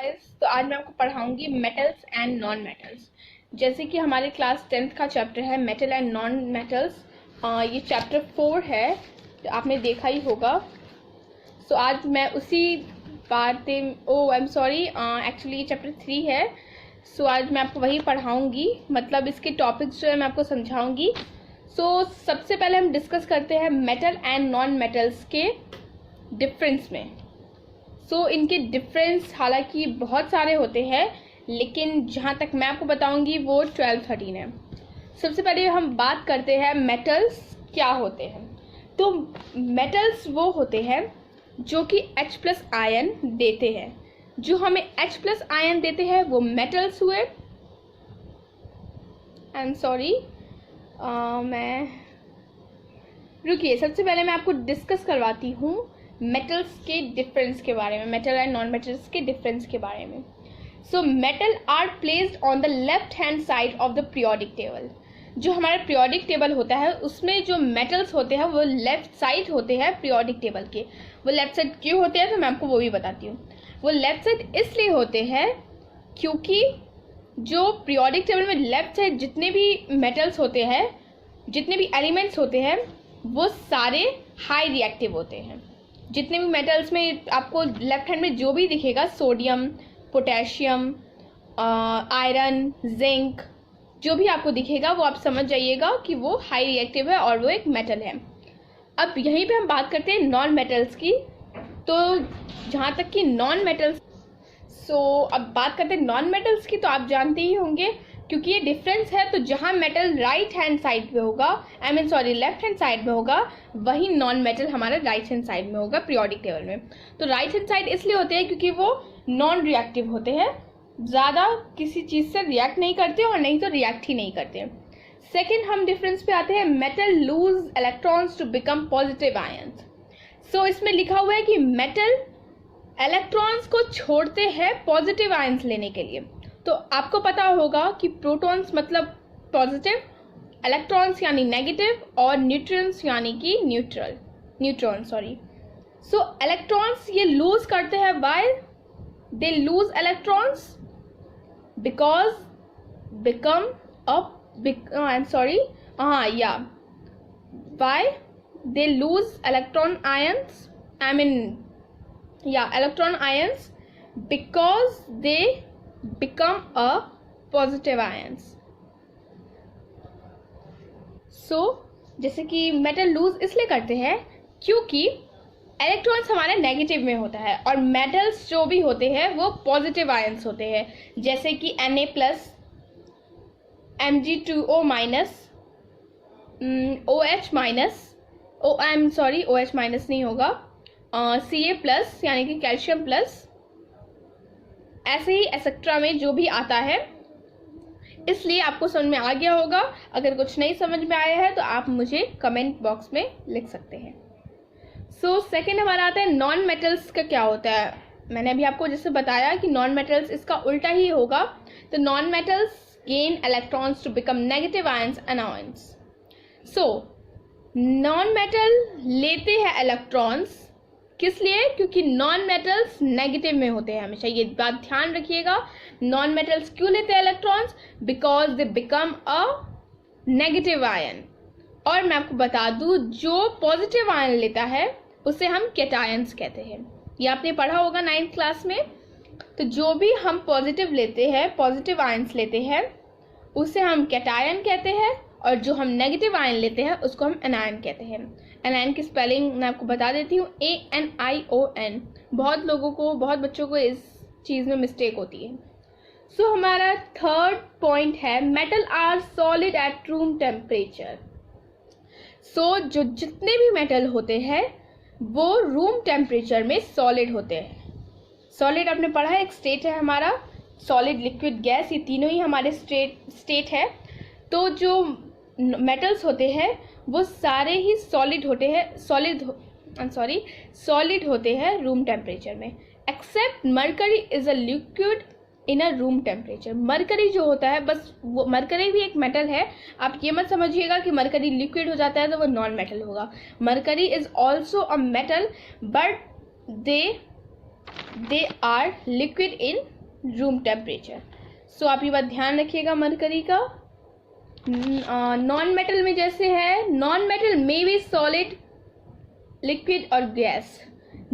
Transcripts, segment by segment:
Guys, तो आज मैं आपको पढ़ाऊंगी मेटल्स एंड नॉन मेटल्स। जैसे कि हमारे क्लास 10th का चैप्टर है मेटल एंड नॉन मेटल्स। ये चैप्टर 4 है, तो आपने देखा ही होगा। सो आज मैं उसी आई एम सॉरी, एक्चुअली ये चैप्टर 3 है। सो आज मैं आपको वही पढ़ाऊंगी, मतलब इसके टॉपिक्स जो है मैं आपको समझाऊंगी। सो सबसे पहले हम डिस्कस करते हैं मेटल एंड नॉन मेटल्स के डिफरेंस में। इनके डिफरेंस हालांकि बहुत सारे होते हैं, लेकिन जहाँ तक मैं आपको बताऊंगी वो 12-13 है। सबसे पहले हम बात करते हैं मेटल्स क्या होते हैं। तो मेटल्स वो होते हैं जो कि H+ आयन देते हैं। जो हमें H+ आयन देते हैं वो मेटल्स हुए। आई एम सॉरी, मैं रुकिए, सबसे पहले मैं आपको डिस्कस करवाती हूँ मेटल्स के डिफरेंस के बारे में, मेटल एंड नॉन मेटल्स के डिफरेंस के बारे में। So metal are placed on the left hand side of the periodic table. जो हमारा पीरियोडिक टेबल होता है उसमें जो मेटल्स होते हैं वो लेफ्ट साइड होते हैं पीरियोडिक टेबल के। वो लेफ्ट साइड क्यों होते हैं तो मैं आपको वो भी बताती हूँ। वो लेफ्ट साइड इसलिए होते हैं क्योंकि जो पीरियोडिक टेबल में लेफ्ट साइड जितने भी मेटल्स होते हैं, जितने भी एलिमेंट्स होते हैं, वो सारे हाई रिएक्टिव होते हैं। जितने भी मेटल्स में आपको लेफ्ट हैंड में जो भी दिखेगा, सोडियम, पोटेशियम, आयरन, जिंक, जो भी आपको दिखेगा वो आप समझ जाइएगा कि वो हाई रिएक्टिव है और वो एक मेटल है। अब यहीं पे हम बात करते हैं नॉन मेटल्स की। तो जहाँ तक कि नॉन मेटल्स, अब बात करते हैं नॉन मेटल्स की, तो आप जानते ही होंगे क्योंकि ये डिफरेंस है। तो जहाँ मेटल राइट हैंड साइड पे होगा, लेफ्ट हैंड साइड में होगा, वही नॉन मेटल हमारा राइट हैंड साइड में होगा पीरियोडिक टेबल में। तो राइट हैंड साइड इसलिए होते हैं क्योंकि वो नॉन रिएक्टिव होते हैं, ज़्यादा किसी चीज़ से रिएक्ट नहीं करते और नहीं तो रिएक्ट ही नहीं करते। सेकेंड हम डिफरेंस पे आते हैं, metal lose electrons to become positive ions. इसमें लिखा हुआ है कि मेटल इलेक्ट्रॉन्स को छोड़ते हैं पॉजिटिव आयंस लेने के लिए। तो आपको पता होगा कि प्रोटॉन्स मतलब पॉजिटिव, इलेक्ट्रॉन्स यानी नेगेटिव, और न्यूट्रॉन्स यानी कि न्यूट्रॉन सॉरी। इलेक्ट्रॉन्स ये लूज करते हैं, why they lose electrons because become why they lose electron ions, electron ions because they become a positive ions. जैसे कि मेटल लूज इसलिए करते हैं क्योंकि इलेक्ट्रॉन्स हमारे नेगेटिव में होता है और मेटल्स जो भी होते हैं वो पॉजिटिव आयंस होते हैं। जैसे कि Na+, Mg2O-, OH- नहीं होगा, Ca+ यानी कि कैल्शियम प्लस, ऐसे ही एक्सेट्रा में जो भी आता है। इसलिए आपको समझ में आ गया होगा। अगर कुछ नहीं समझ में आया है तो आप मुझे कमेंट बॉक्स में लिख सकते हैं। सेकेंड हमारा आता है नॉन मेटल्स का क्या होता है। मैंने अभी आपको जैसे बताया कि नॉन मेटल्स इसका उल्टा ही होगा। तो non metals gain electrons to become negative ions anions. Non metal लेते हैं इलेक्ट्रॉन्स, किस लिए? क्योंकि नॉन मेटल्स नेगेटिव में होते हैं हमेशा। ये बात ध्यान रखिएगा। नॉन मेटल्स क्यों लेते हैं electrons? Because they become a negative ion. और मैं आपको बता दूं, जो पॉजिटिव आयन लेता है उसे हम कैटायंस कहते हैं। ये आपने पढ़ा होगा 9th क्लास में। तो जो भी हम पॉजिटिव लेते हैं, पॉजिटिव आयंस लेते हैं, उसे हम कैटायन कहते हैं, और जो हम नेगेटिव आयन लेते हैं उसको हम एनायन कहते हैं। एनायन की स्पेलिंग मैं आपको बता देती हूँ, ANION। बहुत बच्चों को इस चीज़ में मिस्टेक होती है। हमारा थर्ड पॉइंट है, metal are solid at room temperature. जो जितने भी मेटल होते हैं वो रूम टेम्परेचर में सॉलिड होते हैं। सॉलिड आपने पढ़ा है, एक स्टेट है हमारा, सॉलिड, लिक्विड, गैस, ये तीनों ही हमारे स्टेट है। तो जो मेटल्स होते हैं वो सारे ही सॉलिड होते हैं रूम टेम्परेचर में, except mercury is a liquid in a room temperature. Mercury जो होता है, बस वो मरकरी भी एक मेटल है। आप ये मत समझिएगा कि मरकरी लिक्विड हो जाता है तो वो नॉन मेटल होगा। Mercury is also a metal but they are liquid in room temperature. So आप ये बात ध्यान रखिएगा मरकरी का। नॉन मेटल में जैसे है, non metal may be solid, liquid और gas.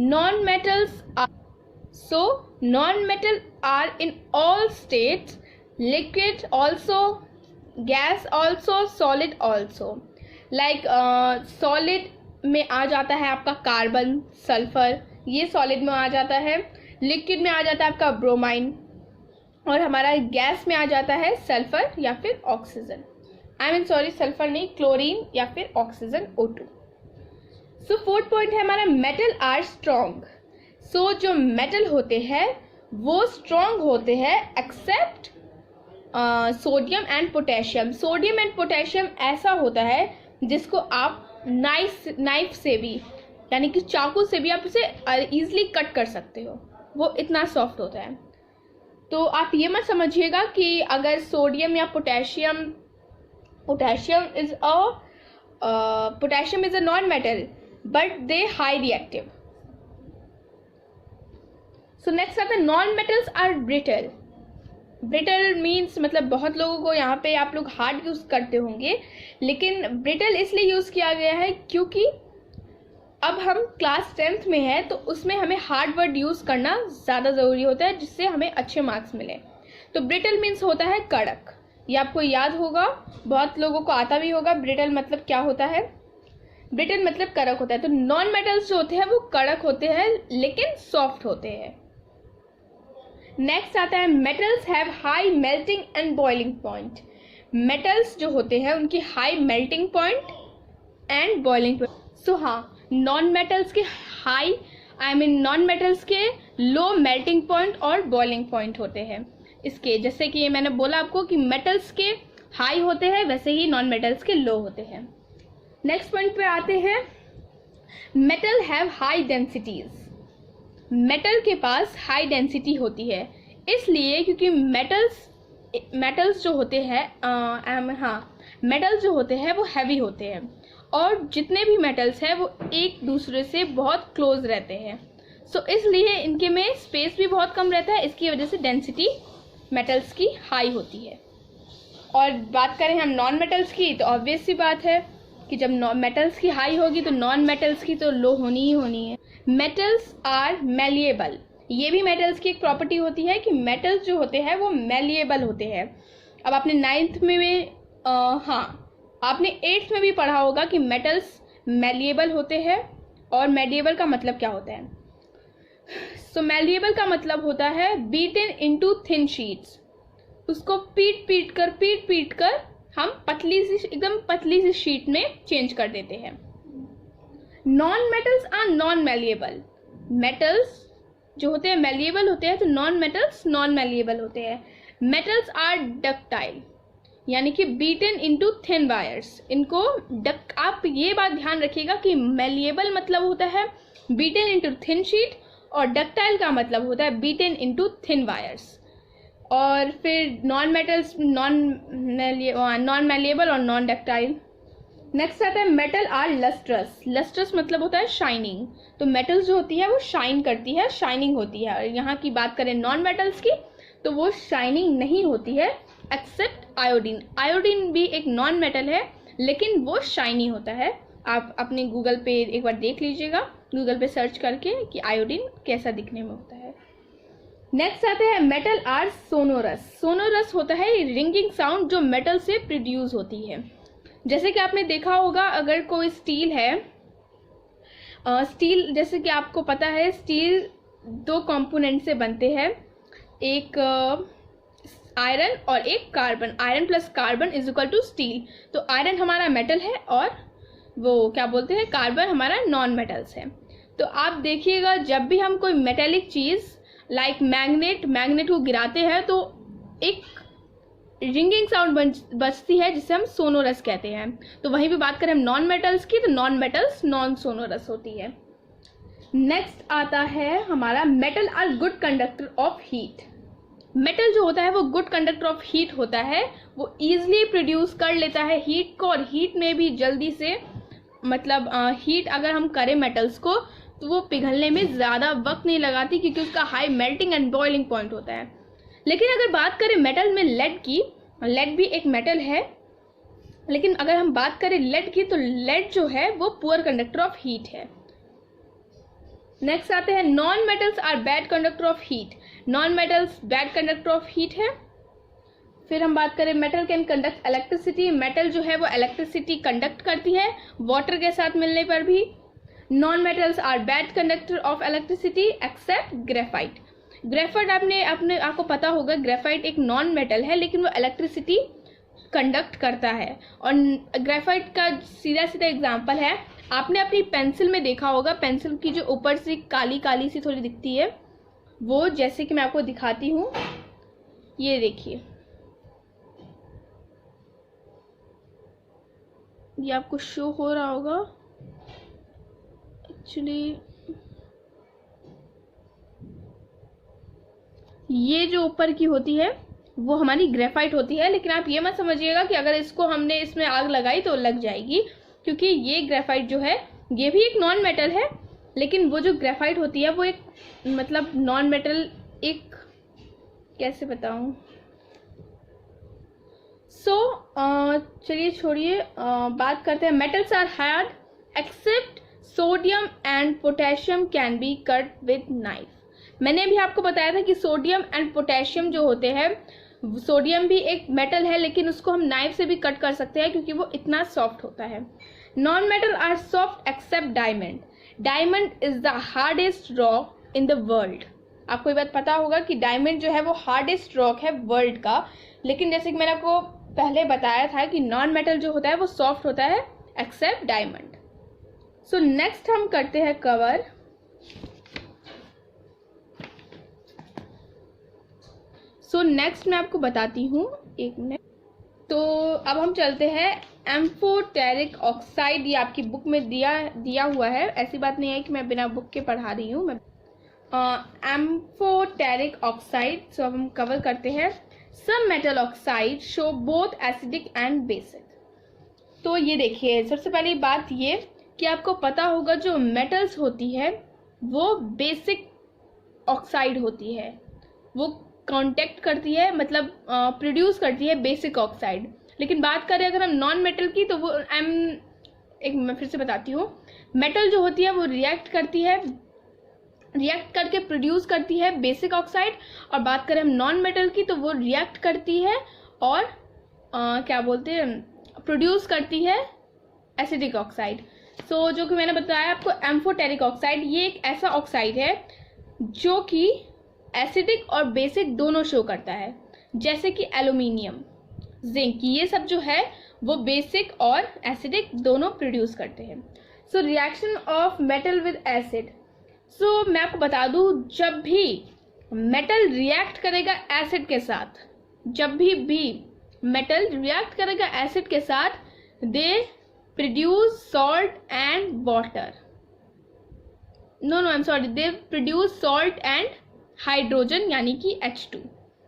Non metals are, so non metal are in all states, liquid also, gas also, solid also. Like solid में आ जाता है आपका कार्बन, सल्फर, ये सॉलिड में आ जाता है। लिक्विड में आ जाता है आपका ब्रोमाइन, और हमारा गैस में आ जाता है सल्फर या फिर oxygen. I mean sorry, sulphur नहीं, क्लोरीन या फिर ऑक्सीजन O2। सो फोर्थ पॉइंट है हमारा मेटल आर स्ट्रॉन्ग। सो जो मेटल होते हैं वो स्ट्रॉन्ग होते हैं except sodium and potassium. Sodium and potassium ऐसा होता है जिसको आप नाइफ से भी, यानी कि चाकू से भी आप उसे इजीली कट कर सकते हो, वो इतना सॉफ्ट होता है। तो आप ये मत समझिएगा कि अगर सोडियम या potassium is a non metal but they high reactive. So next आता है non metals are brittle. Brittle means मतलब बहुत लोगों को यहाँ पे आप लोग हार्ड यूज़ करते होंगे, लेकिन ब्रिटल इसलिए यूज़ किया गया है क्योंकि अब हम क्लास 10th में है तो उसमें हमें हार्ड वर्ड यूज़ करना ज़्यादा ज़रूरी होता है जिससे हमें अच्छे मार्क्स मिले। तो ब्रिटल मीन्स होता है कड़क, ये आपको याद होगा, बहुत लोगों को आता भी होगा ब्रिटल मतलब क्या होता है। ब्रिटल मतलब कड़क होता है। तो नॉन मेटल्स जो होते हैं वो कड़क होते हैं लेकिन सॉफ्ट होते हैं। नेक्स्ट आता है metals have high melting and boiling point. Metals जो होते हैं उनकी high melting point and boiling point. So हाँ, नॉन मेटल्स के लो मेल्टिंग पॉइंट और बॉइलिंग पॉइंट होते हैं इसके। जैसे कि मैंने बोला आपको कि मेटल्स के हाई होते हैं, वैसे ही नॉन मेटल्स के लो होते हैं। नेक्स्ट पॉइंट पे आते हैं, metal have high densities. Metal के पास हाई डेंसिटी होती है इसलिए क्योंकि मेटल्स जो होते हैं मेटल्स जो होते हैं वो हैवी होते हैं, और जितने भी मेटल्स हैं वो एक दूसरे से बहुत क्लोज रहते हैं। सो इसलिए इनके में स्पेस भी बहुत कम रहता है, इसकी वजह से डेंसिटी मेटल्स की हाई होती है। और बात करें हम नॉन मेटल्स की तो ऑब्वियस सी बात है कि जब मेटल्स की हाई होगी तो नॉन मेटल्स की तो लो होनी ही होनी है। Metals are malleable. ये भी मेटल्स की एक प्रॉपर्टी होती है कि मेटल्स जो होते हैं वो मैलिएबल होते हैं। अब आपने 9th में आपने 8th में भी पढ़ा होगा कि मेटल्स मैलिएबल होते हैं। और मैलिएबल का मतलब क्या होता है? सो मैलिएबल का मतलब होता है बीटन इनटू थिन शीट्स। उसको पीट पीट कर हम एकदम पतली सी शीट में चेंज कर देते हैं। Non metals are non malleable. Metals जो होते हैं मैलिएबल होते हैं, तो नॉन मेटल्स नॉन मैलिएबल होते हैं। मेटल्स आर डक्टाइल, यानी कि बीटन इनटू थिन वायर्स। इनको आप ये बात ध्यान रखिएगा कि मैलिएबल मतलब होता है बीटन इनटू थिन शीट, और डक्टाइल का मतलब होता है बीटन इनटू थिन वायर्स। और फिर नॉन मेटल्स नॉन मैलिएबल और नॉन डक्टाइल। नेक्स्ट आता है मेटल आर लस्ट्रस। लस्ट्रस मतलब होता है शाइनिंग। तो मेटल्स जो होती है वो शाइन करती है, शाइनिंग होती है। और यहाँ की बात करें नॉन मेटल्स की तो वो शाइनिंग नहीं होती है एक्सेप्ट आयोडीन। आयोडीन भी एक नॉन मेटल है लेकिन वो शाइनी होता है। आप अपने गूगल पे एक बार देख लीजिएगा, गूगल पे सर्च करके कि आयोडीन कैसा दिखने में होता है। नेक्स्ट आते हैं मेटल आर सोनोरस। सोनोरस होता है रिंगिंग साउंड जो मेटल से प्रोड्यूस होती है। जैसे कि आपने देखा होगा अगर कोई स्टील है, स्टील जैसे कि आपको पता है स्टील 2 कंपोनेंट से बनते हैं, एक आयरन और एक carbon. Iron plus carbon is equal to steel. तो आयरन हमारा मेटल है और वो क्या बोलते हैं कार्बन हमारा नॉन मेटल्स है। तो आप देखिएगा जब भी हम कोई मेटेलिक चीज़ लाइक मैग्नेट को गिराते हैं तो एक रिंगिंग साउंड बजती है जिसे हम सोनोरस कहते हैं। तो वहीं पे बात करें हम नॉन मेटल्स की तो नॉन मेटल्स नॉन सोनोरस होती है। नेक्स्ट आता है हमारा metal are good conductor of heat. Metal जो होता है वो गुड कंडक्टर ऑफ हीट होता है, वो ईजिली प्रोड्यूस कर लेता है हीट को, और हीट में भी जल्दी से मतलब हीट अगर हम करें मेटल्स को तो वो पिघलने में ज़्यादा वक्त नहीं लगाती क्योंकि उसका high melting and boiling point होता है। लेकिन अगर बात करें मेटल में लेड की, लेड भी एक मेटल है, लेकिन अगर हम बात करें लेड की तो लेड जो है वो पुअर कंडक्टर ऑफ हीट है। नेक्स्ट आते हैं non metals are bad conductor of heat. Non metals bad conductor of heat है। फिर हम बात करें metal can conduct electricity. Metal जो है वो इलेक्ट्रिसिटी कंडक्ट करती है वाटर के साथ मिलने पर भी। Non metals are bad conductor of electricity except graphite. Graphite आपको पता होगा, ग्रेफाइट एक नॉन मेटल है लेकिन वो इलेक्ट्रिसिटी कंडक्ट करता है। और ग्रेफाइट का सीधा सीधा एग्जांपल है, आपने अपनी पेंसिल में देखा होगा, पेंसिल की जो ऊपर से काली काली सी थोड़ी दिखती है वो, जैसे कि मैं आपको दिखाती हूँ, ये देखिए, ये आपको शो हो रहा होगा एक्चुअली, ये जो ऊपर की होती है वो हमारी ग्रेफाइट होती है। लेकिन आप ये मत समझिएगा कि अगर इसको हमने इसमें आग लगाई तो लग जाएगी, क्योंकि ये ग्रेफाइट जो है ये भी एक नॉन मेटल है, लेकिन वो जो ग्रेफाइट होती है वो एक मतलब नॉन मेटल, एक कैसे बताऊं। चलिए छोड़िए, बात करते हैं metals are hard except sodium and potassium can be cut with knife. मैंने भी आपको बताया था कि सोडियम एंड पोटेशियम जो होते हैं, सोडियम भी एक मेटल है लेकिन उसको हम नाइफ से भी कट कर सकते हैं क्योंकि वो इतना सॉफ्ट होता है। Non metal are soft except diamond. Diamond is the hardest rock in the world. आपको ये बात पता होगा कि डायमंड जो है वो हार्डेस्ट रॉक है वर्ल्ड का, लेकिन जैसे कि मैंने आपको पहले बताया था कि नॉन मेटल जो होता है वो सॉफ्ट होता है एक्सेप्ट डायमंड। सो नेक्स्ट हम करते हैं कवर नेक्स्ट मैं आपको बताती हूँ, एक मिनट। तो अब हम चलते हैं एम्फोटेरिक ऑक्साइड। ये आपकी बुक में दिया हुआ है, ऐसी बात नहीं है कि मैं बिना बुक के पढ़ा रही हूँ। मैं एम्फोटेरिक ऑक्साइड सो अब हम कवर करते हैं। Some metal oxide show both acidic and basic. तो ये देखिए, सबसे पहली बात ये कि आपको पता होगा जो मेटल्स होती है वो बेसिक ऑक्साइड होती है, वो कांटेक्ट करती है, मतलब प्रोड्यूस करती है बेसिक ऑक्साइड। लेकिन बात करें अगर हम नॉन मेटल की तो वो मैं फिर से बताती हूँ, मेटल जो होती है वो रिएक्ट करके प्रोड्यूस करती है बेसिक ऑक्साइड, और बात करें हम नॉन मेटल की तो वो रिएक्ट करती है और क्या बोलते हैं, प्रोड्यूस करती है एसिडिक ऑक्साइड। सो जो कि मैंने बताया आपको एम्फोटेरिक ऑक्साइड, ये एक ऐसा ऑक्साइड है जो कि एसिडिक और बेसिक दोनों शो करता है, जैसे कि एल्यूमिनियम, जिंक, ये सब जो है वो बेसिक और एसिडिक दोनों प्रोड्यूस करते हैं। So reaction of metal with acid. So मैं आपको बता दूं, जब भी मेटल रिएक्ट करेगा एसिड के साथ, जब भी मेटल रिएक्ट करेगा एसिड के साथ, they produce salt and water. They produce salt and hydrogen, यानी कि H2।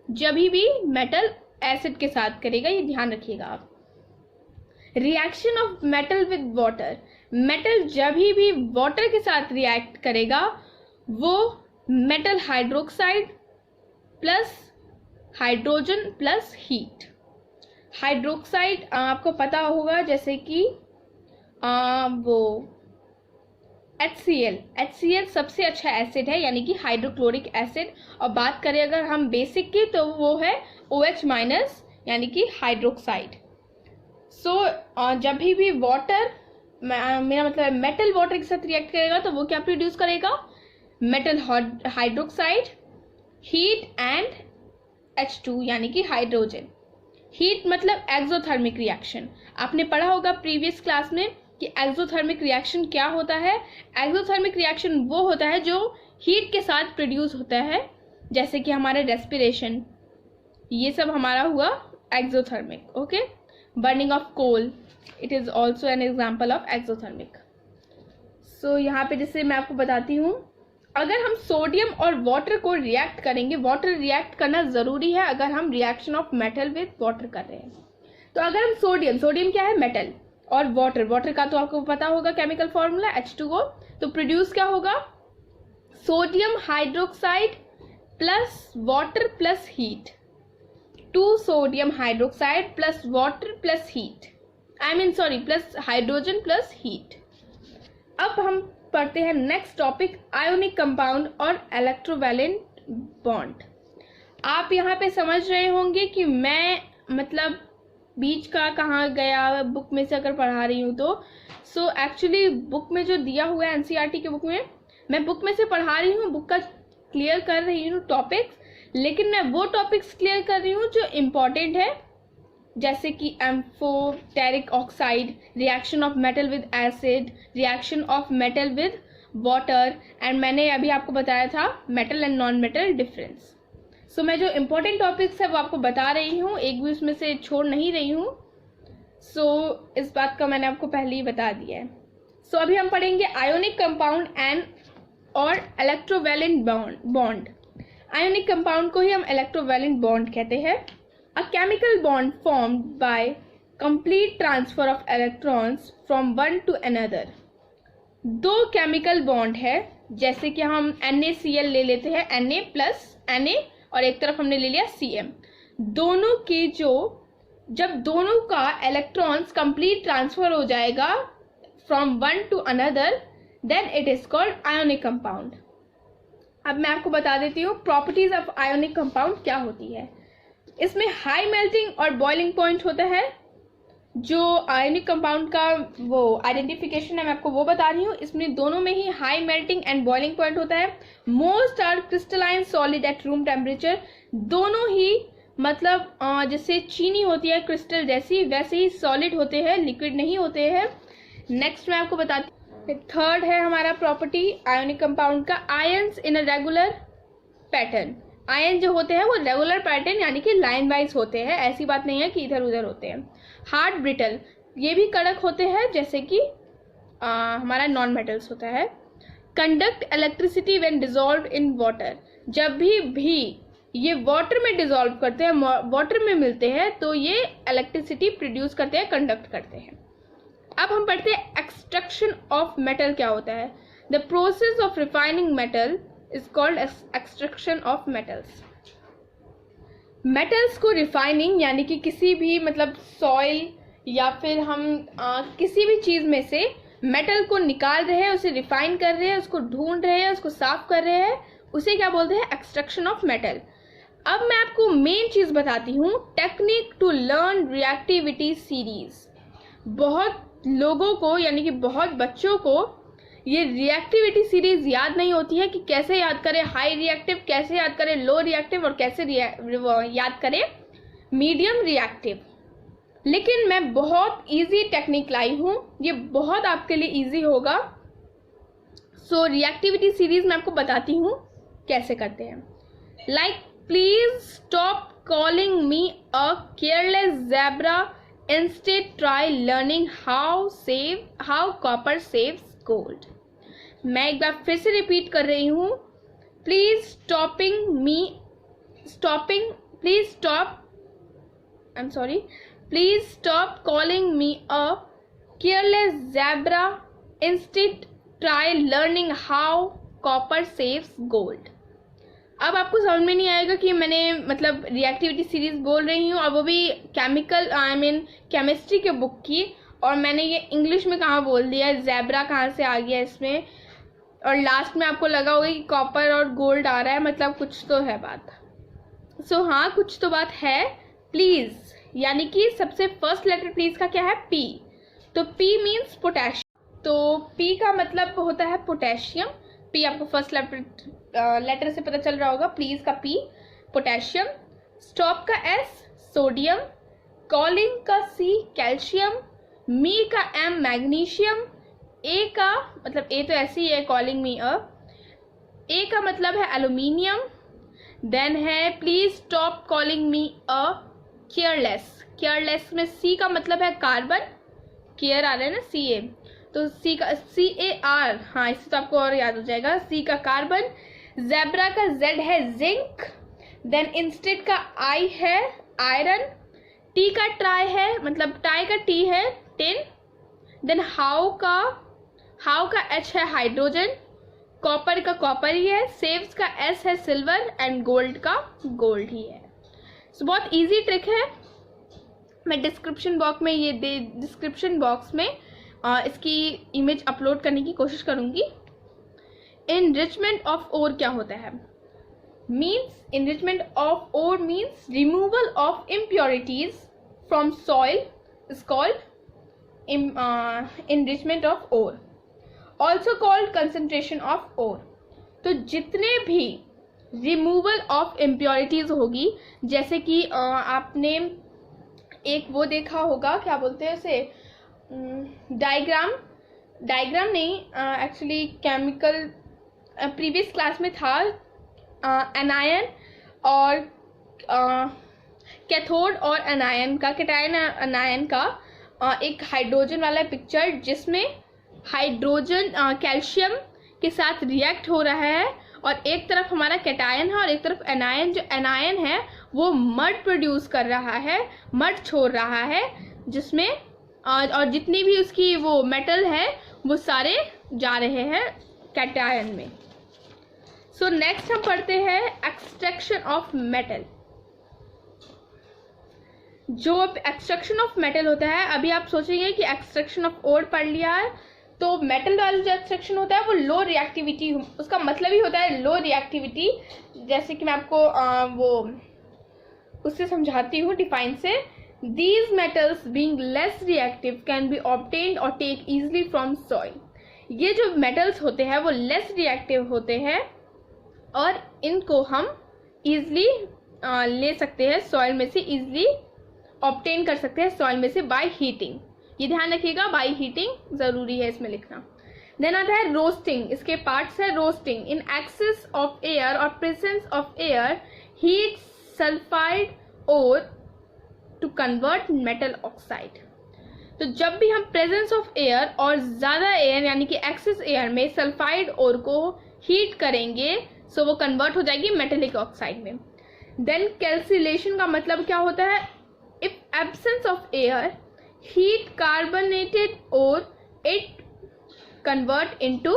जब भी मेटल एसिड के साथ करेगा, ये ध्यान रखिएगा आप। Reaction of metal with water. Metal जब भी वाटर के साथ रिएक्ट करेगा वो metal hydroxide plus hydrogen plus heat. Hydroxide आपको पता होगा जैसे कि वो HCl सबसे अच्छा एसिड है, यानी कि हाइड्रोक्लोरिक एसिड। और बात करें अगर हम बेसिक की तो वो है OH- यानी कि हाइड्रोक्साइड। जब भी वाटर, मेरा मतलब है मेटल वाटर के साथ रिएक्ट करेगा तो वो क्या प्रोड्यूस करेगा, metal hydroxide, heat and H2 यानी कि हाइड्रोजन। हीट मतलब एक्सोथर्मिक रिएक्शन। आपने पढ़ा होगा प्रीवियस क्लास में कि एक्सोथर्मिक रिएक्शन क्या होता है। एक्सोथर्मिक रिएक्शन वो होता है जो हीट के साथ प्रोड्यूस होता है, जैसे कि हमारे रेस्पिरेशन, ये सब हमारा हुआ exothermic. Okay, burning of coal, it is also an example of exothermic. So यहाँ पे जैसे मैं आपको बताती हूँ, अगर हम सोडियम और वाटर को रिएक्ट करेंगे, वाटर रिएक्ट करना जरूरी है अगर हम reaction of metal with water कर रहे हैं। तो अगर हम सोडियम क्या है, मेटल, और वाटर का तो आपको पता होगा केमिकल फॉर्मूला H2O, तो प्रोड्यूस क्या होगा, sodium hydroxide plus water plus heat, 2 sodium hydroxide plus water plus heat, plus hydrogen plus heat. अब हम पढ़ते हैं नेक्स्ट टॉपिक, आयोनिक कंपाउंड और इलेक्ट्रोवैलेंट बॉन्ड। आप यहाँ पे समझ रहे होंगे कि मैं मतलब बीच का कहाँ गया, बुक में से अगर पढ़ा रही हूँ तो सो एक्चुअली बुक में जो दिया हुआ है एनसीईआरटी के बुक में, मैं बुक में से पढ़ा रही हूँ, बुक का क्लियर कर रही हूँ टॉपिक्स, लेकिन मैं वो टॉपिक्स क्लियर कर रही हूँ जो इम्पॉर्टेंट है, जैसे कि amphoteric oxide, reaction of metal with acid, reaction of metal with water, and मैंने अभी आपको बताया था metal and non metal difference. So मैं जो इम्पोर्टेंट टॉपिक्स है वो आपको बता रही हूँ, एक भी उसमें से छोड़ नहीं रही हूँ। सो इस बात का मैंने आपको पहले ही बता दिया है। सो अभी हम पढ़ेंगे आयोनिक कंपाउंड एंड और इलेक्ट्रोवैलेंट बॉन्ड। आयोनिक कंपाउंड को ही हम इलेक्ट्रोवैलेंट बॉन्ड कहते हैं। A chemical bond formed by complete transfer of electrons from one to another. दो केमिकल बॉन्ड है, जैसे कि हम NaCl ले लेते हैं, Na प्लस Na, और एक तरफ हमने ले लिया Cm। दोनों के जब दोनों का इलेक्ट्रॉन्स कंप्लीट ट्रांसफर हो जाएगा from one to another, then it is called ionic compound. अब मैं आपको बता देती हूँ प्रॉपर्टीज ऑफ आयोनिक कंपाउंड क्या होती है। इसमें हाई मेल्टिंग और बॉइलिंग पॉइंट होता है। जो आयोनिक कंपाउंड का वो आइडेंटिफिकेशन है मैं आपको वो बता रही हूँ। इसमें दोनों में ही high melting and boiling point होता है। Most are crystalline solid at room temperature. दोनों ही मतलब जैसे चीनी होती है क्रिस्टल जैसी, वैसे ही सॉलिड होते हैं, लिक्विड नहीं होते हैं। नेक्स्ट मैं आपको बताती हूँ, थर्ड है हमारा प्रॉपर्टी आयोनिक कंपाउंड का, ions in a regular pattern. Ion जो होते हैं वो रेगुलर पैटर्न यानी कि लाइन वाइज होते हैं, ऐसी बात नहीं है कि इधर उधर होते हैं। हार्ड ब्रिटल, ये भी कड़क होते हैं जैसे कि हमारा नॉन मेटल्स होता है। Conduct electricity when dissolve in water, जब भी ये वाटर में डिसॉल्व करते हैं, वाटर में मिलते हैं, तो ये इलेक्ट्रिसिटी प्रोड्यूस करते हैं, कंडक्ट करते हैं। अब हम पढ़ते हैं एक्सट्रैक्शन ऑफ मेटल क्या होता है। The process of refining metal is called extraction of metals. Metals को रिफाइनिंग यानी कि किसी भी मतलब सॉइल या फिर हम किसी भी चीज़ में से मेटल को निकाल रहे हैं, उसे रिफाइन कर रहे हैं, उसको ढूंढ रहे हैं, उसको साफ कर रहे हैं, उसे क्या बोलते हैं, एक्सट्रैक्शन ऑफ मेटल। अब मैं आपको मेन चीज़ बताती हूँ, technique to learn reactivity series. बहुत लोगों को यानी कि बहुत बच्चों को ये रिएक्टिविटी सीरीज याद नहीं होती है कि कैसे याद करें हाई रिएक्टिव, कैसे याद करें लो रिएक्टिव, और कैसे याद करें मीडियम रिएक्टिव। लेकिन मैं बहुत इजी टेक्निक लाई हूँ, ये बहुत आपके लिए इजी होगा। सो रिएक्टिविटी सीरीज मैं आपको बताती हूँ कैसे करते हैं। Like please stop calling me a careless zebra, instead try learning how copper saves gold। मैं एक बार फिर से रिपीट कर रही हूँ, please stop calling me a careless zebra, instead try learning how copper saves gold। अब आपको समझ में नहीं आएगा कि मैंने मतलब रिएक्टिविटी सीरीज बोल रही हूँ, और वो भी केमिस्ट्री के बुक की, और मैंने ये इंग्लिश में कहाँ बोल दिया, ज़ेब्रा कहाँ से आ गया इसमें, और लास्ट में आपको लगा होगा कि कॉपर और गोल्ड आ रहा है, मतलब कुछ तो है बात। सो हाँ, कुछ तो बात है। प्लीज़ यानी कि सबसे फर्स्ट लेटर प्लीज़ का क्या है, पी। तो पी मीन्स पोटेशियम, तो पी का मतलब होता है पोटेशियम। पी आपको फर्स्ट लेटर से पता चल रहा होगा, प्लीज का पी पोटेशियम, स्टॉप का एस सोडियम, कॉलिंग का सी कैल्शियम, मी का एम मैग्नीशियम, ए का मतलब ए तो ऐसे ही है, कॉलिंग मी अ, ए का मतलब है एल्यूमिनियम। देन है please stop calling me a careless, careless में सी का मतलब है कार्बन, केयर आ रहा है ना सी ए, तो सी का CAR, हाँ इससे तो आपको और याद हो जाएगा, सी का कार्बन। ज़ेब्रा का Z है जिंक, देन इंस्टेड का I है आयरन, टी का ट्राई है मतलब टाई का टी है टिन, देन हाउ का H है हाइड्रोजन, कॉपर का कॉपर ही है, सेव्स का एस है सिल्वर, एंड गोल्ड का गोल्ड ही है। सो बहुत इजी ट्रिक है। मैं डिस्क्रिप्शन बॉक्स में इसकी इमेज अपलोड करने की कोशिश करूंगी। इनरिचमेंट ऑफ ओर क्या होता है? Means enrichment of ore means removal of impurities from soil is called enrichment of ore, also called concentration of ore। तो जितने भी रिमूवल ऑफ इम्प्योरिटीज होगी, जैसे कि आपने एक वो देखा होगा, क्या बोलते हैं उसे, डायग्राम नहीं, एक्चुअली केमिकल प्रीवियस क्लास में था, एनायन और कैथोड और एनायन का, कैटायन एनायन का एक हाइड्रोजन वाला पिक्चर, जिसमें हाइड्रोजन कैल्शियम के साथ रिएक्ट हो रहा है और एक तरफ हमारा कैटायन है और एक तरफ एनायन। जो एनायन है वो मड प्रोड्यूस कर रहा है, मड छोड़ रहा है, जिसमें और जितनी भी उसकी वो मेटल है वो सारे जा रहे हैं कैटायन में। सो नेक्स्ट हम पढ़ते हैं एक्सट्रैक्शन ऑफ मेटल। जो एक्सट्रैक्शन ऑफ मेटल होता है, अभी आप सोचेंगे कि एक्सट्रैक्शन ऑफ ओर पढ़ लिया है, तो मेटल वाला जो एक्सट्रैक्शन होता है वो लो रिएक्टिविटी, उसका मतलब ही होता है लो रिएक्टिविटी। जैसे कि मैं आपको वो उससे समझाती हूँ डिफाइन से। These metals being less reactive can be obtained और टेक इजिली फ्रॉम सॉइल। ये जो मेटल्स होते हैं वो लेस रिएक्टिव होते हैं और इनको हम इजिली ले सकते हैं सॉइल में से, इजिली ऑब्टेन कर सकते हैं सॉइल में से बाय हीटिंग। ये ध्यान रखिएगा, बाय हीटिंग जरूरी है इसमें लिखना। देन आता है रोस्टिंग। इसके पार्ट्स है roasting. In excess of air और presence of air heat sulphide ore to convert metal oxide. तो जब भी हम प्रेजेंस ऑफ एयर और ज्यादा एयर यानी कि एक्सेस एयर में सल्फाइड ओर को हीट करेंगे, सो वो कन्वर्ट हो जाएगी मेटेलिक ऑक्साइड में। देन कैल्सिलेशन का मतलब क्या होता है? If absence of air, heat carbonated ore, it convert into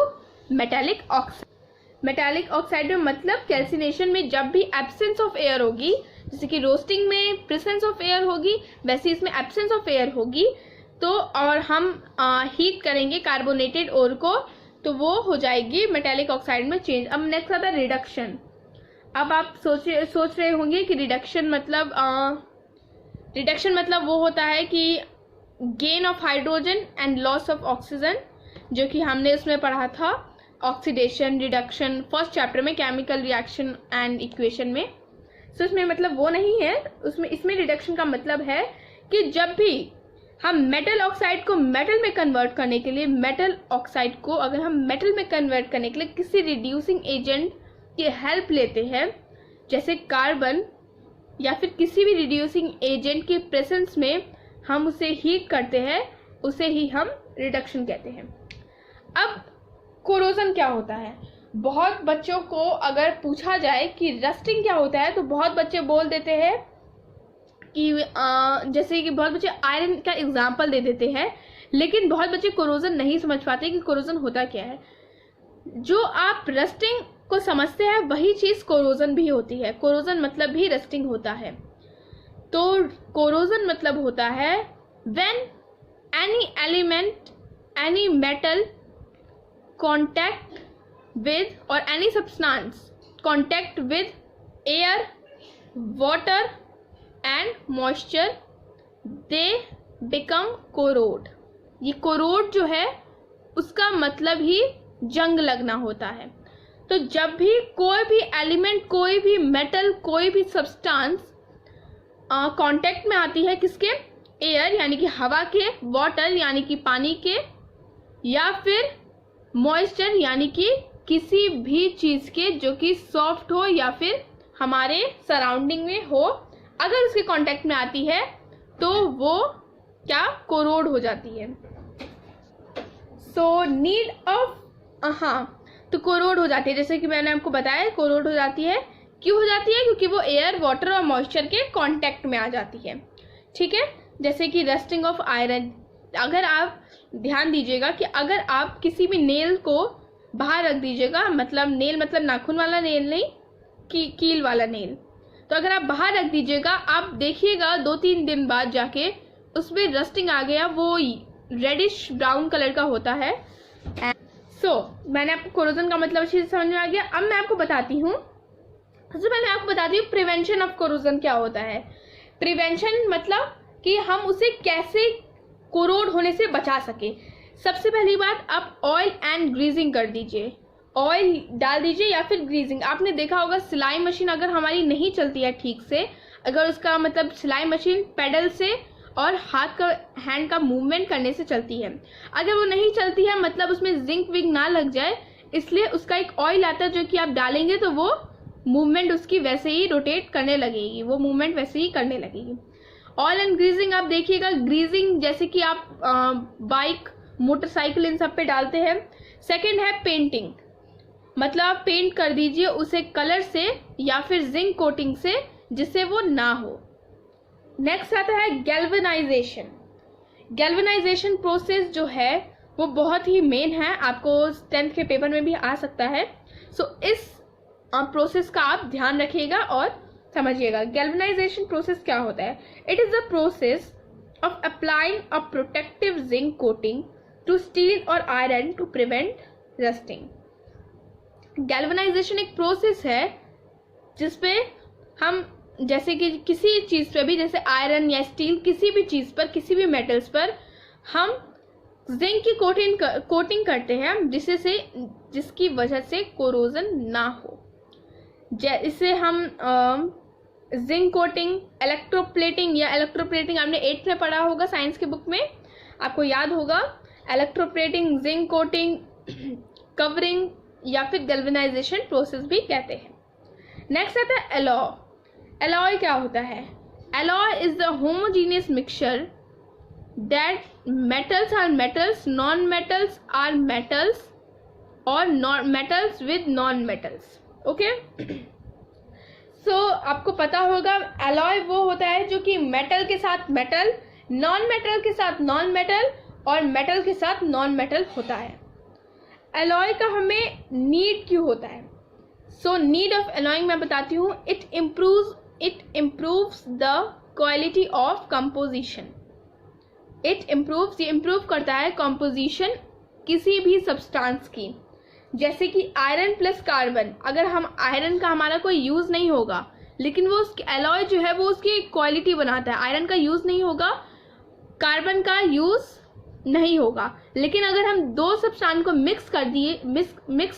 metallic oxide। Metallic oxide में मतलब कैल्सिनेशन में जब भी एब्सेंस ऑफ एयर होगी, जैसे कि रोस्टिंग में प्रेजेंस ऑफ एयर होगी, वैसे इसमें एब्सेंस ऑफ एयर होगी, तो और हम हीट करेंगे कार्बोनेटेड ओर को, तो वो हो जाएगी मेटालिक ऑक्साइड में चेंज। अब नेक्स्ट आता है रिडक्शन। अब आप सोच रहे होंगे कि रिडक्शन मतलब वो होता है कि gain of hydrogen and loss of oxygen, जो कि हमने उसमें पढ़ा था ऑक्सीडेशन रिडक्शन फर्स्ट चैप्टर में, केमिकल रिएक्शन एंड इक्वेशन में। सो इसमें मतलब वो नहीं है, इसमें रिडक्शन का मतलब है कि जब भी हम मेटल ऑक्साइड को मेटल में कन्वर्ट करने के लिए, मेटल ऑक्साइड को अगर हम मेटल में कन्वर्ट करने के लिए किसी रिड्यूसिंग एजेंट की हेल्प लेते हैं, जैसे कार्बन या फिर किसी भी रिड्यूसिंग एजेंट के प्रेजेंस में हम उसे हीट करते हैं, उसे ही हम रिडक्शन कहते हैं। अब कोरोजन क्या होता है? बहुत बच्चों को अगर पूछा जाए कि रस्टिंग क्या होता है, तो बहुत बच्चे बोल देते हैं कि जैसे कि बहुत बच्चे आयरन का एग्जाम्पल दे देते हैं, लेकिन बहुत बच्चे कोरोजन नहीं समझ पाते कि कोरोजन होता क्या है। जो आप रस्टिंग को समझते हैं वही चीज कोरोजन भी होती है। कोरोजन मतलब भी रस्टिंग होता है। तो कोरोजन मतलब होता है when any element, any metal contact with or any substance contact with air, water and moisture, they become corrode। ये corrode जो है उसका मतलब ही जंग लगना होता है। तो जब भी कोई भी एलिमेंट, कोई भी मेटल, कोई भी सब्सटेंस कांटेक्ट में आती है किसके? एयर यानी कि हवा के, वाटर यानी कि पानी के, या फिर मॉइस्चर यानी कि किसी भी चीज के जो कि सॉफ्ट हो या फिर हमारे सराउंडिंग में हो, अगर उसके कांटेक्ट में आती है तो वो क्या? कोरोड हो जाती है। सो नीड ऑफ, तो कोरोड हो जाती है, जैसे कि मैंने आपको बताया कोरोड हो जाती है। क्यों हो जाती है? क्योंकि वो एयर, वाटर और मॉइस्चर के कांटेक्ट में आ जाती है। ठीक है, जैसे कि रस्टिंग ऑफ आयरन। अगर आप ध्यान दीजिएगा कि अगर आप किसी भी नेल को बाहर रख दीजिएगा, मतलब नेल मतलब नाखून वाला नेल नहीं, कील वाला नेल। तो अगर आप बाहर रख दीजिएगा, आप देखिएगा 2-3 दिन बाद जाके उसमें रस्टिंग आ गया, वो रेडिश ब्राउन कलर का होता है। मैंने आपको कोरोजन का मतलब अच्छे से समझ में आ गया। अब मैं आपको बताती हूँ, सबसे पहले आपको बताती हूँ प्रिवेंशन ऑफ कोरोजन क्या होता है। प्रिवेंशन मतलब कि हम उसे कैसे कोरोड होने से बचा सके। सबसे पहली बात, आप ऑयल एंड ग्रीजिंग कर दीजिए, ऑयल डाल दीजिए या फिर ग्रीजिंग। आपने देखा होगा सिलाई मशीन अगर हमारी नहीं चलती है ठीक से, अगर उसका मतलब सिलाई मशीन पेडल से और हैंड का मूवमेंट करने से चलती है, अगर वो नहीं चलती है मतलब उसमें जिंक विंक ना लग जाए, इसलिए उसका एक ऑयल आता है जो कि आप डालेंगे तो वो मूवमेंट उसकी वैसे ही रोटेट करने लगेगी, वो मूवमेंट वैसे ही करने लगेगी। ऑयल एंड ग्रीजिंग आप देखिएगा, ग्रीजिंग जैसे कि आप बाइक मोटरसाइकिल इन सब पे डालते हैं। सेकंड है पेंटिंग, मतलब आप पेंट कर दीजिए उसे कलर से या फिर जिंक कोटिंग से जिससे वो ना हो। नेक्स्ट आता है गैल्वेनाइजेशन। गैल्वेनाइजेशन प्रोसेस जो है वो बहुत ही मेन है, आपको 10th के पेपर में भी आ सकता है। इस प्रोसेस का आप ध्यान रखिएगा और समझिएगा। गैल्वेनाइजेशन प्रोसेस क्या होता है? It is the process of applying a protective zinc coating to steel और iron to prevent rusting. Galvanisation एक प्रोसेस है जिसपे हम जैसे कि किसी चीज पे भी, जैसे आयरन या स्टील, किसी भी चीज पर, किसी भी मेटल्स पर हम जिंक की कोटिंग करते हैं जिसकी वजह से कोरोजन ना हो। इससे हम जिंक कोटिंग, इलेक्ट्रोप्लेटिंग आपने 8th में पढ़ा होगा साइंस के बुक में, आपको याद होगा। इलेक्ट्रोप्लेटिंग, जिंक कोटिंग, कवरिंग या फिर गैल्वेनाइजेशन प्रोसेस भी कहते हैं। नेक्स्ट आता है एलॉय। एलॉय क्या होता है? Alloy is the homogeneous mixture that metals are metals, non metals are metals और metals with non metals. Okay, आपको पता होगा एलॉय वो होता है जो कि मेटल के साथ मेटल, नॉन मेटल के साथ नॉन मेटल और मेटल के साथ नॉन मेटल होता है। एलॉय का हमें नीड क्यों होता है? नीड ऑफ एलॉइंग मैं बताती हूँ। It improves the quality of composition. ये इम्प्रूव करता है कंपोजिशन किसी भी सब्सटेंस की। जैसे कि आयरन प्लस कार्बन, अगर हम आयरन का हमारा कोई यूज नहीं होगा, लेकिन वो एलॉय जो है वो उसकी क्वालिटी बनाता है। आयरन का यूज नहीं होगा, कार्बन का यूज नहीं होगा, लेकिन अगर हम दो सब्सटेंस को मिक्स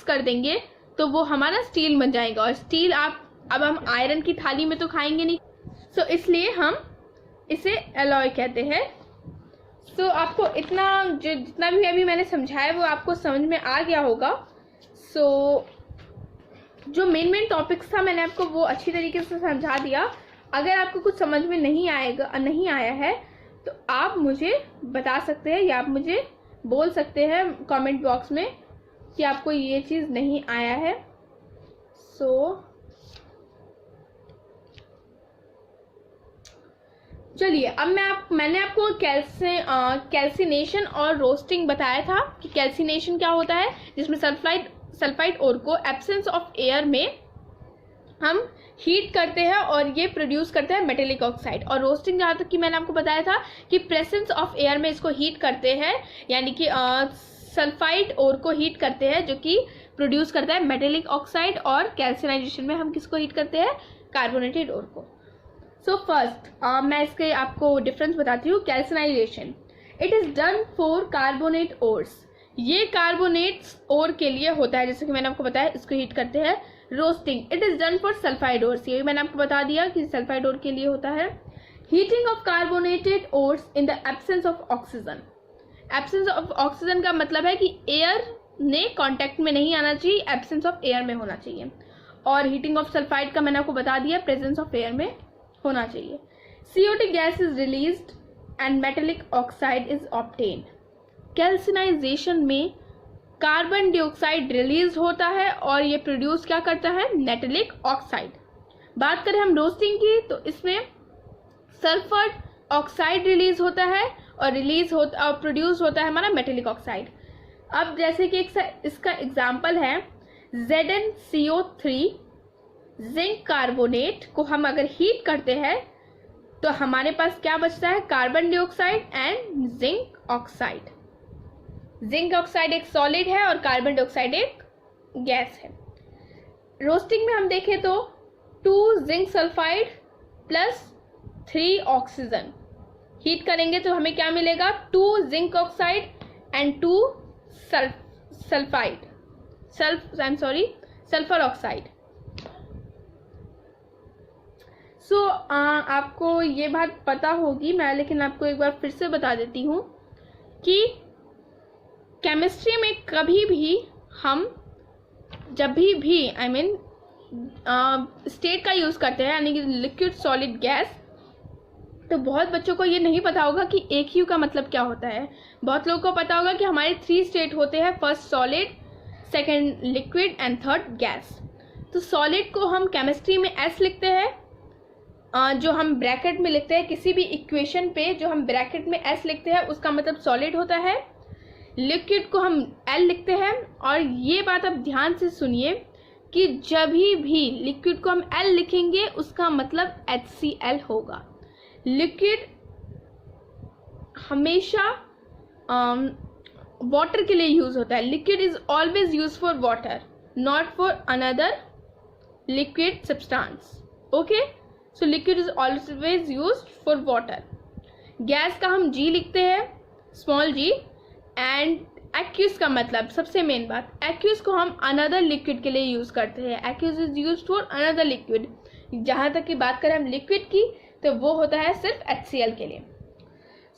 कर देंगे तो वो हमारा स्टील बन जाएगा। और स्टील अब हम आयरन की थाली में तो खाएंगे नहीं, इसलिए हम इसे एलॉय कहते हैं। आपको जितना भी अभी मैंने समझाया वो आपको समझ में आ गया होगा। जो मेन टॉपिक्स था मैंने आपको वो अच्छी तरीके से समझा दिया। अगर आपको कुछ समझ में नहीं आया है तो आप मुझे बता सकते हैं या आप मुझे बोल सकते हैं कमेंट बॉक्स में कि आपको ये चीज़ नहीं आया है। चलिए, अब मैंने आपको कैल्सिनेशन और रोस्टिंग बताया था कि कैल्सिनेशन क्या होता है, जिसमें सल्फाइड ओर को एब्सेंस ऑफ एयर में हम हीट करते हैं और ये प्रोड्यूस करते हैं मेटेलिक ऑक्साइड। और रोस्टिंग जहाँ तक कि मैंने आपको बताया था कि प्रेजेंस ऑफ एयर में इसको हीट करते हैं, यानी कि सल्फाइड ओर को हीट करते हैं जो कि प्रोड्यूस करता है मेटेलिक ऑक्साइड। और कैल्सिनाइजेशन में हम किसको हीट करते हैं? कार्बोनेटेड ओर को। फर्स्ट मैं इसके आपको डिफरेंस बताती हूँ। Calcination, it is done for carbonate ores. ये कार्बोनेट्स ओर के लिए होता है, जैसे कि मैंने आपको बताया इसको हीट करते हैं। Roasting, it is done for sulphide ores. ये मैंने आपको बता दिया कि सल्फाइड ओर के लिए होता है। Heating of carbonated ores in the absence of oxygen. Absence of oxygen का मतलब है कि एयर ने कांटेक्ट में नहीं आना चाहिए, एब्सेंस ऑफ एयर में होना चाहिए। और हीटिंग ऑफ सल्फाइड का मैंने आपको बता दिया, प्रेजेंस ऑफ एयर में होना चाहिए। CO2 gas is released and metallic oxide is obtained. Calcination में कार्बन डाइऑक्साइड रिलीज होता है और ये प्रोड्यूस क्या करता है? Metallic oxide. बात करें हम रोस्टिंग की तो इसमें सल्फर ऑक्साइड रिलीज होता है और प्रोड्यूस होता है हमारा मेटेलिक ऑक्साइड। अब जैसे कि इसका एग्जाम्पल है ZnCO3 जिंक कार्बोनेट को हम अगर हीट करते हैं तो हमारे पास क्या बचता है, carbon dioxide and zinc oxide. Zinc oxide एक सॉलिड है और कार्बन डाइऑक्साइड एक गैस है। रोस्टिंग में हम देखें तो 2 zinc sulphide plus 3 oxygen, heat करेंगे तो हमें क्या मिलेगा, 2 zinc oxide and 2 sulphur oxide. So आपको ये बात पता होगी, मैं लेकिन आपको एक बार फिर से बता देती हूँ कि केमिस्ट्री में कभी भी हम जब भी स्टेट का यूज़ करते हैं, यानी कि लिक्विड सॉलिड गैस, तो बहुत बच्चों को ये नहीं पता होगा कि AQ का मतलब क्या होता है। बहुत लोगों को पता होगा कि हमारे 3 स्टेट होते हैं, first solid, second liquid and third gas. तो सॉलिड को हम केमिस्ट्री में S लिखते हैं, जो हम ब्रैकेट में लिखते हैं किसी भी इक्वेशन पे, जो हम ब्रैकेट में S लिखते हैं उसका मतलब सॉलिड होता है। लिक्विड को हम L लिखते हैं, और ये बात आप ध्यान से सुनिए कि जब भी लिक्विड को हम L लिखेंगे उसका मतलब HCl होगा। लिक्विड हमेशा वाटर के लिए यूज होता है। Liquid is always use for water, not for another liquid substance. Okay, so liquid is always use for water. Gas का हम G लिखते हैं, स्मॉल g, एंड एक्यूज का मतलब, सबसे मेन बात, एक्यूज को हम अनदर लिक्विड के लिए यूज करते हैं। Aqueous is use for another liquid. जहाँ तक की बात करें हम लिक्विड की, तो वो होता है सिर्फ HCl के लिए।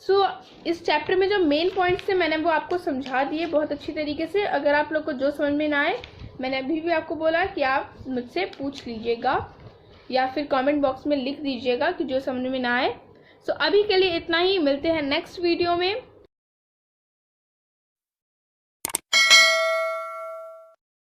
सो इस चैप्टर में जो मेन पॉइंट्स थे मैंने वो आपको समझा दिए बहुत अच्छी तरीके से। अगर आप लोग को जो समझ में ना आए, मैंने अभी भी आपको बोला कि आप मुझसे पूछ लीजिएगा या फिर कमेंट बॉक्स में लिख दीजिएगा कि जो समझ में ना आए। सो अभी के लिए इतना ही, मिलते हैं नेक्स्ट वीडियो में।